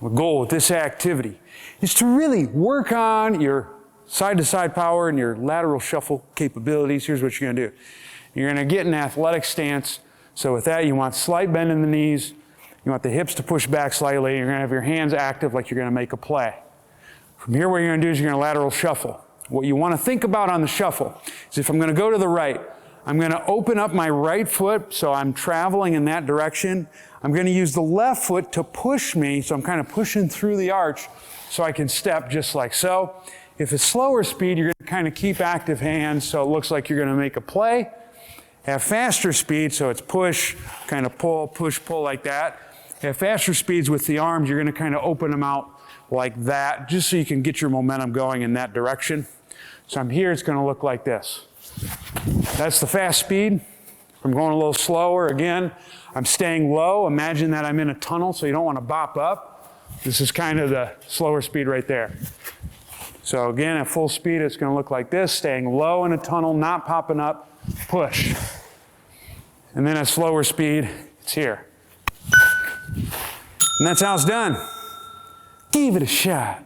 The goal with this activity is to really work on your side-to-side power and your lateral shuffle capabilities. Here's what you're going to do. You're going to get an athletic stance. So with that, you want slight bend in the knees. You want the hips to push back slightly. You're going to have your hands active like you're going to make a play. From here, what you're going to do is you're going to lateral shuffle. What you want to think about on the shuffle is if I'm going to go to the right, I'm going to open up my right foot, so I'm traveling in that direction. I'm going to use the left foot to push me, so I'm kind of pushing through the arch so I can step just like so. If it's slower speed, you're going to kind of keep active hands so it looks like you're going to make a play. Have faster speed, so it's push, kind of pull, push, pull like that. Have faster speeds with the arms, you're going to kind of open them out like that, just so you can get your momentum going in that direction. So I'm here, it's going to look like this. That's the fast speed. I'm going a little slower. Again, I'm staying low. Imagine that I'm in a tunnel, so you don't want to bop up. This is kind of the slower speed right there. So again, at full speed, it's going to look like this, staying low in a tunnel, not popping up, push. And then at slower speed, it's here. And that's how it's done. Give it a shot.